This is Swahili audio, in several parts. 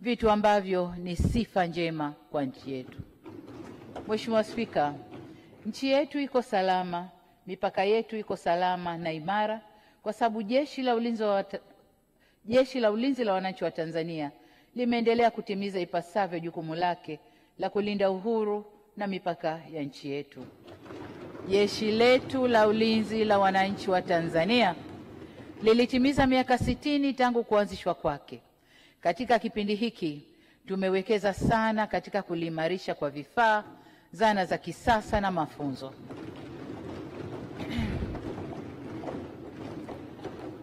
vitu ambavyo ni sifa njema kwa nchi yetu. Mheshimiwa Spika, nchi yetu iko salama, mipaka yetu iko salama na imara kwa sababu Jeshi la Ulinzi la Wananchi wa Tanzania limeendelea kutimiza ipasavyo jukumu lake la kulinda uhuru na mipaka ya nchi yetu. Jeshi letu la Ulinzi la Wananchi wa Tanzania lilitimiza miaka 60 tangu kuanzishwa kwake. Katika kipindi hiki tumewekeza sana katika kuliimarisha kwa vifaa, zana za kisasa na mafunzo.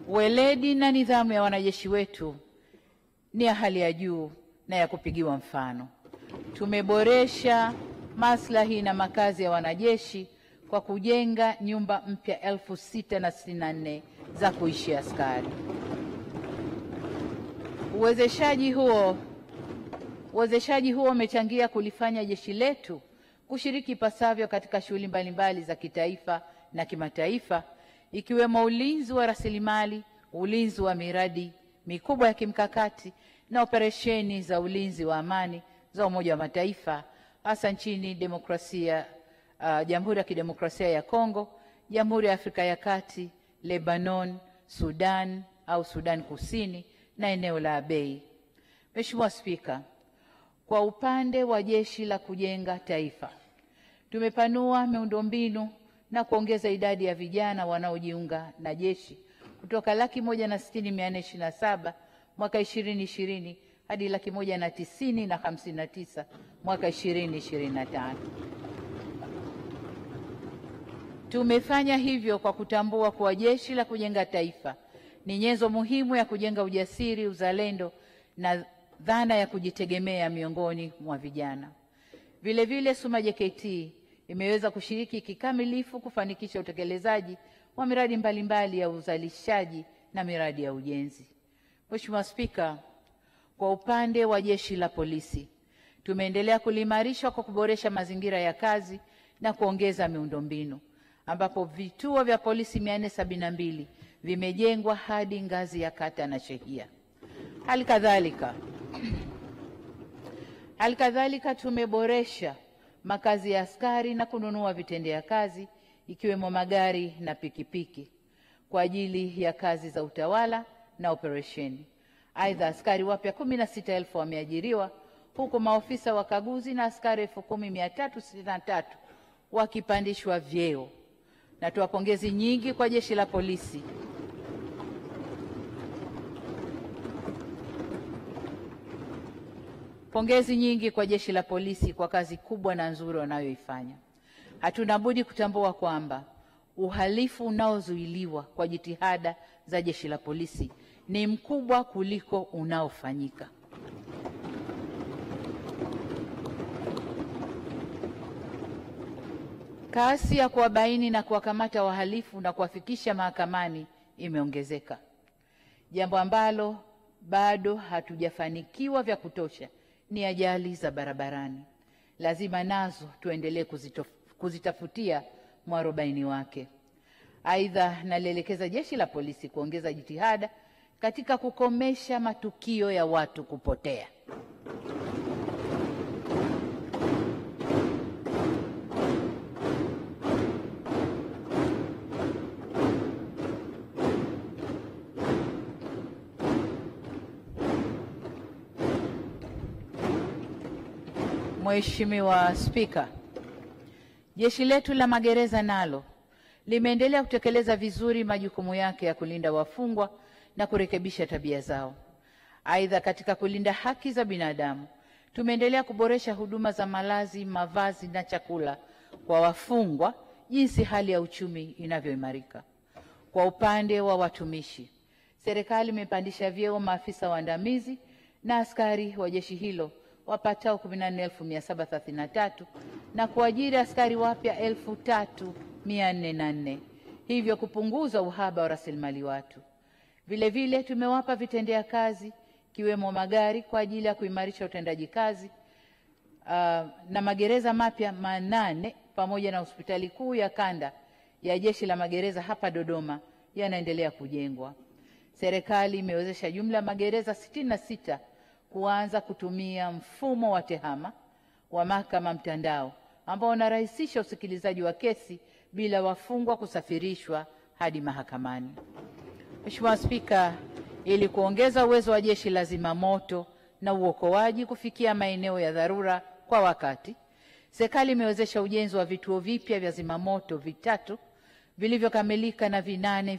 Weledi na nidhamu ya wanajeshi wetu ni ya hali ya juu na ya kupigiwa mfano. Tumeboresha maslahi na makazi ya wanajeshi kwa kujenga nyumba mpya 6,064 za kuishi askari. Uwezeshaji huo umechangia kulifanya jeshi letu kushiriki ipasavyo katika shughuli mbalimbali za kitaifa na kimataifa, ikiwemo ulinzi wa rasilimali, ulinzi wa miradi mikubwa ya kimkakati na operesheni za ulinzi wa amani za Umoja wa Mataifa, hasa nchini Jamhuri ya Kidemokrasia ya Kongo, Jamhuri ya Afrika ya Kati, Lebanon, Sudan au Sudan Kusini na eneo la Abyei. Mheshimiwa Spika, kwa upande wa Jeshi la Kujenga Taifa, tumepanua miundombinu na kuongeza idadi ya vijana wanaojiunga na jeshi kutoka 160,427 mwaka 2020 hadi 190,059 mwaka 2025. Tumefanya hivyo kwa kutambua kuwa Jeshi la Kujenga Taifa ni nyenzo muhimu ya kujenga ujasiri, uzalendo na dhana ya kujitegemea miongoni mwa vijana. Vile vile SUMA JKT imeweza kushiriki kikamilifu kufanikisha utekelezaji wa miradi mbalimbali ya uzalishaji na miradi ya ujenzi. Mheshimiwa Spika, kwa upande wa Jeshi la Polisi, tumeendelea kuliimarisha kwa kuboresha mazingira ya kazi na kuongeza miundombinu, ambapo vituo vya polisi 472 vimejengwa hadi ngazi ya kata na shehia. Halikadhalika tumeboresha makazi ya askari na kununua vitendea kazi ikiwemo magari na pikipiki kwa ajili ya kazi za utawala na operesheni. Aidha, askari wapya 16,000 wameajiriwa huku maofisa wakaguzi na askari 10,363 wakipandishwa vyeo. Natoa pongezi nyingi kwa Jeshi la Polisi kwa kazi kubwa na nzuri wanayoifanya. Hatuna budi kutambua kwamba uhalifu unaozuiliwa kwa jitihada za Jeshi la Polisi ni mkubwa kuliko unaofanyika. Kasi ya kuwabaini na kuwakamata wahalifu na kuwafikisha mahakamani imeongezeka, jambo ambalo bado hatujafanikiwa vya kutosha ni ajali za barabarani. Lazima nazo tuendelee kuzitafutia mwarobaini wake. Aidha, nalielekeza Jeshi la Polisi kuongeza jitihada katika kukomesha matukio ya watu kupotea. Mheshimiwa Spika, Jeshi letu la Magereza nalo limeendelea kutekeleza vizuri majukumu yake ya kulinda wafungwa na kurekebisha tabia zao. Aidha, katika kulinda haki za binadamu, tumeendelea kuboresha huduma za malazi, mavazi na chakula kwa wafungwa jinsi hali ya uchumi inavyoimarika. Kwa upande wa watumishi, serikali imepandisha vyeo maafisa waandamizi na askari wa jeshi hilo wapatao 14,733 na kuajiri askari wapya 3,404, hivyo kupunguza uhaba wa rasilimali watu. Vile vile tumewapa vitendea kazi kiwemo magari kwa ajili ya kuimarisha utendaji kazi na magereza mapya 8 pamoja na hospitali kuu ya kanda ya Jeshi la Magereza hapa Dodoma yanaendelea kujengwa. Serikali imewezesha jumla ya magereza 66 kuanza kutumia mfumo wa TEHAMA wa mahakama mtandao ambao unarahisisha usikilizaji wa kesi bila wafungwa kusafirishwa hadi mahakamani. Mheshimiwa Spika, ili kuongeza uwezo wa Jeshi la Zimamoto na Uokoaji kufikia maeneo ya dharura kwa wakati, serikali imewezesha ujenzi wa vituo vipya vya zimamoto 3 vilivyokamilika na 8